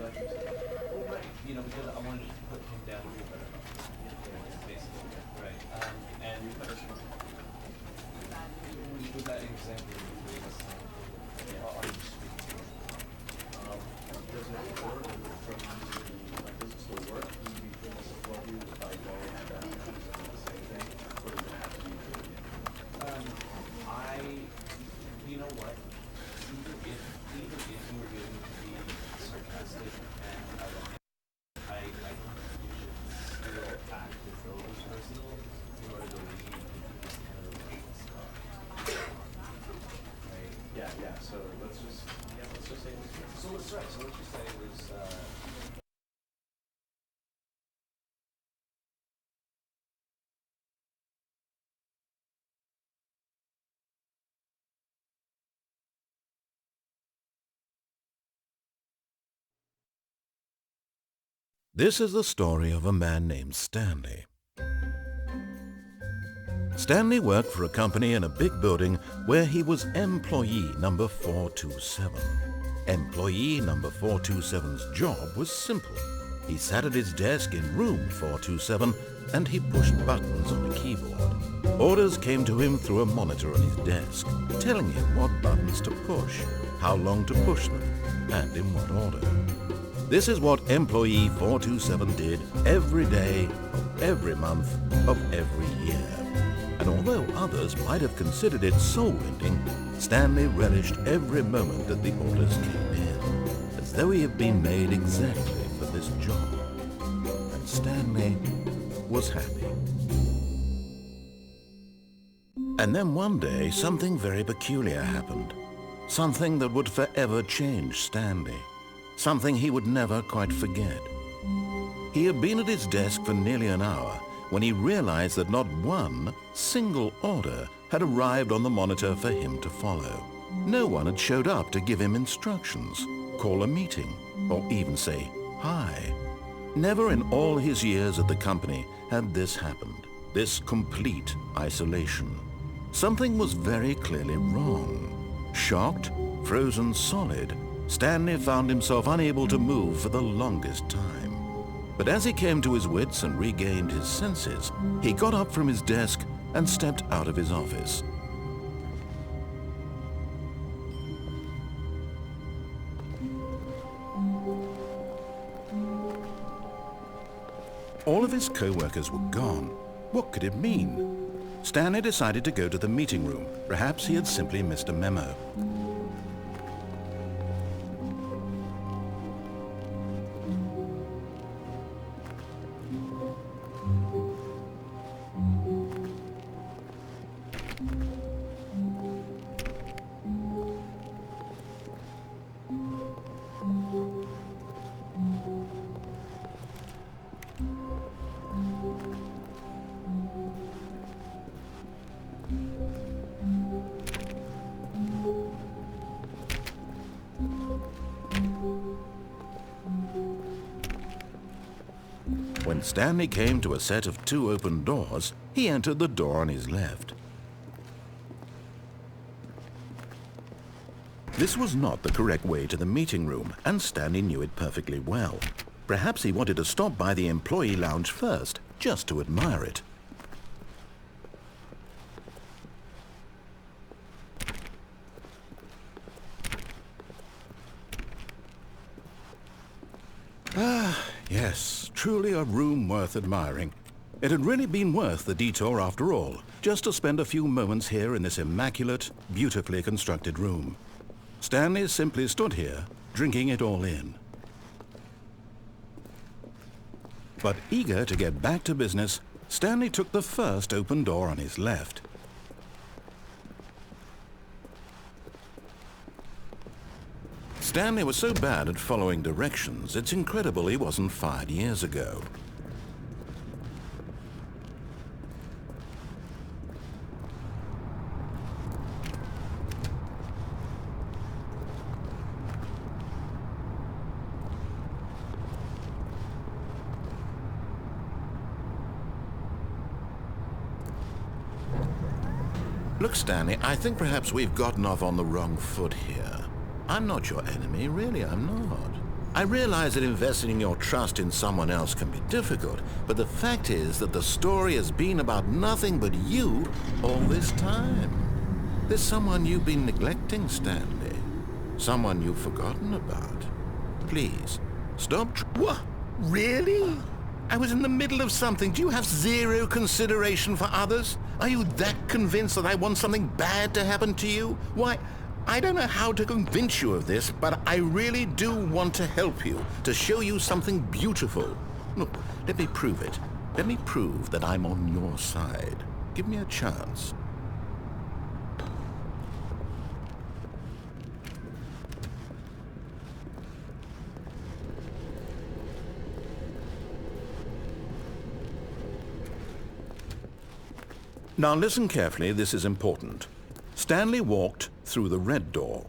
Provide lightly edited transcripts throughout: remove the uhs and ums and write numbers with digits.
Well, right. You know, because I wanted to put him down to a better level. Basically, right. And with that example, you gave us, are you speaking? Does it work from does it still work? Do you feel support you by going and the same thing? Or does it have to be You know what? Even if you were going to be sarcastic and ironic, I think you should still act as though it was personal in order to leave this kind of stuff. Right? Yeah. So let's just say it was good. So let's just say it was. This is the story of a man named Stanley. Stanley worked for a company in a big building where he was employee number 427. Employee number 427's job was simple. He sat at his desk in room 427 and he pushed buttons on a keyboard. Orders came to him through a monitor on his desk, telling him what buttons to push, how long to push them, and in what order. This is what employee 427 did every day of every month of every year. And although others might have considered it soul-rending, Stanley relished every moment that the orders came in, as though he had been made exactly for this job. And Stanley was happy. And then one day, something very peculiar happened. Something that would forever change Stanley. Something he would never quite forget. He had been at his desk for nearly an hour when he realized that not one single order had arrived on the monitor for him to follow. No one had showed up to give him instructions, call a meeting, or even say hi. Never in all his years at the company had this happened, this complete isolation. Something was very clearly wrong. Shocked, frozen solid, Stanley found himself unable to move for the longest time. But as he came to his wits and regained his senses, he got up from his desk and stepped out of his office. All of his co-workers were gone. What could it mean? Stanley decided to go to the meeting room. Perhaps he had simply missed a memo. When Stanley came to a set of 2 open doors, he entered the door on his left. This was not the correct way to the meeting room, and Stanley knew it perfectly well. Perhaps he wanted to stop by the employee lounge first, just to admire it. Yes, truly a room worth admiring. It had really been worth the detour after all, just to spend a few moments here in this immaculate, beautifully constructed room. Stanley simply stood here, drinking it all in. But eager to get back to business, Stanley took the first open door on his left. Stanley was so bad at following directions, it's incredible he wasn't fired years ago. Look, Stanley, I think perhaps we've gotten off on the wrong foot here. I'm not your enemy, really, I'm not. I realize that investing your trust in someone else can be difficult, but the fact is that the story has been about nothing but you all this time. There's someone you've been neglecting, Stanley. Someone you've forgotten about. Please, stop. What? Really? I was in the middle of something. Do you have zero consideration for others? Are you that convinced that I want something bad to happen to you? Why, I don't know how to convince you of this, but I really do want to help you, to show you something beautiful. Look, let me prove it. Let me prove that I'm on your side. Give me a chance. Now listen carefully, this is important. Stanley walked through the red door.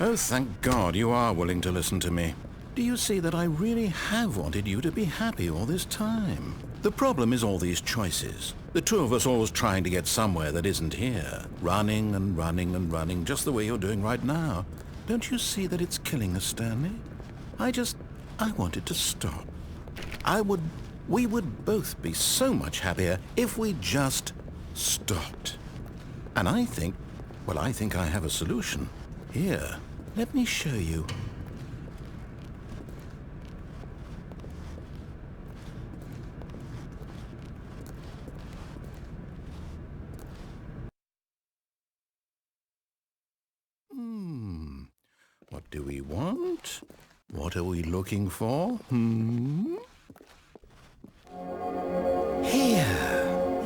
Oh, thank God you are willing to listen to me. Do you see that I really have wanted you to be happy all this time? The problem is all these choices. The two of us always trying to get somewhere that isn't here. Running and running and running, just the way you're doing right now. Don't you see that it's killing us, Stanley? I wanted to stop. We would both be so much happier if we just stopped. And I think I have a solution. Here, let me show you. What do we want? What are we looking for? Here.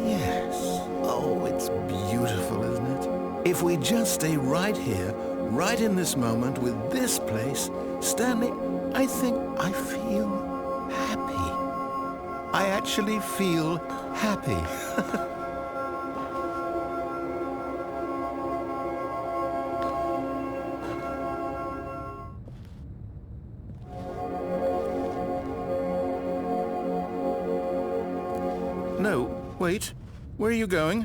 Yes. Oh, it's beautiful, isn't it? If we just stay right here, right in this moment with this place, Stanley, I think I feel happy. I actually feel happy. No, wait. Where are you going?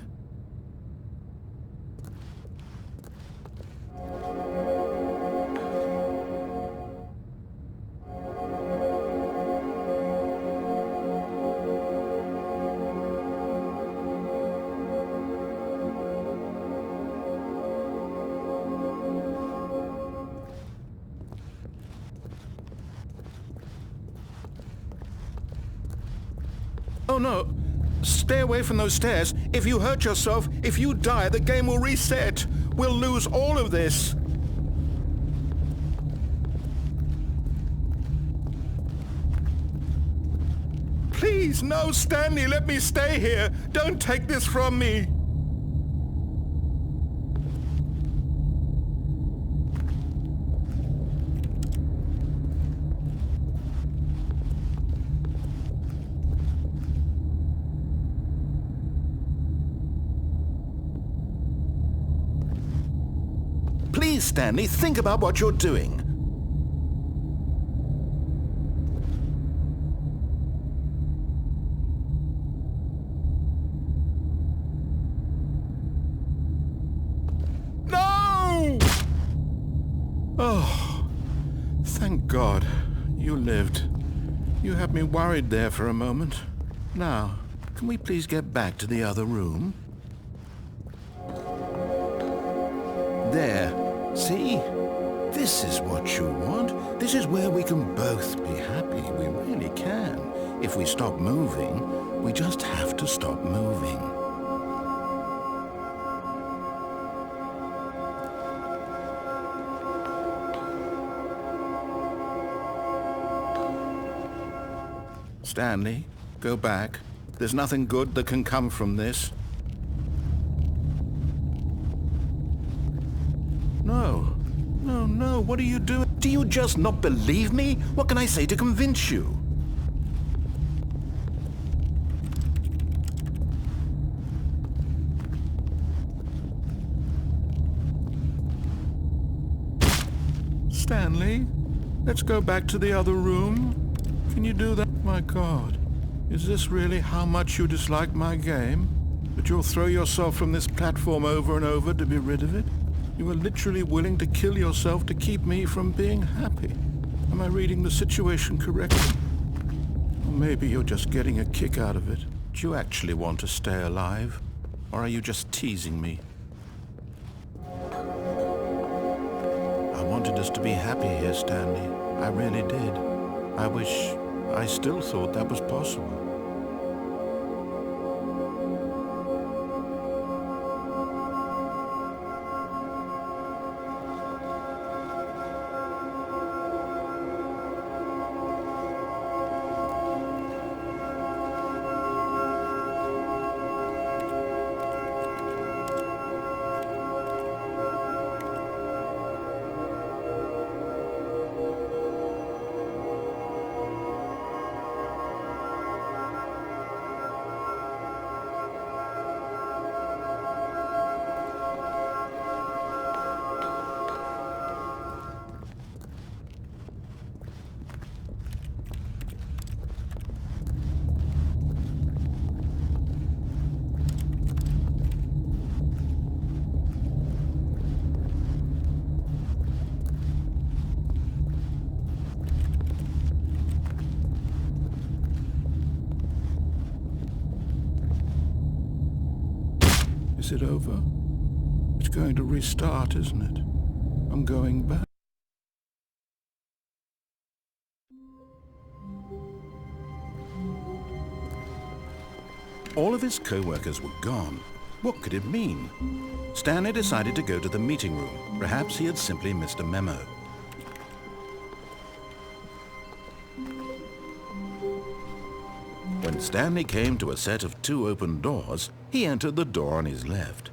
Oh no! Stay away from those stairs. If you hurt yourself, if you die, the game will reset. We'll lose all of this. Please, no, Stanley, let me stay here. Don't take this from me. Please, Stanley, think about what you're doing. No! Oh, thank God you lived. You had me worried there for a moment. Now, can we please get back to the other room? There. See? This is what you want. This is where we can both be happy. We really can. If we stop moving, we just have to stop moving. Stanley, go back. There's nothing good that can come from this. No, what are you doing? Do you just not believe me? What can I say to convince you? Stanley, let's go back to the other room. Can you do that? My God, is this really how much you dislike my game? That you'll throw yourself from this platform over and over to be rid of it? You are literally willing to kill yourself to keep me from being happy. Am I reading the situation correctly? Or maybe you're just getting a kick out of it. Do you actually want to stay alive? Or are you just teasing me? I wanted us to be happy here, Stanley. I really did. I wish I still thought that was possible. Is it over? It's going to restart, isn't it? I'm going back. All of his co-workers were gone. What could it mean? Stanley decided to go to the meeting room. Perhaps he had simply missed a memo. When Stanley came to a set of 2 open doors, he entered the door on his left.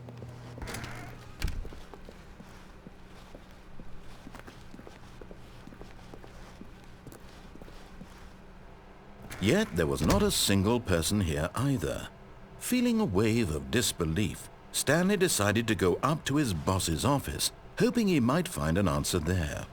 Yet there was not a single person here either. Feeling a wave of disbelief, Stanley decided to go up to his boss's office, hoping he might find an answer there.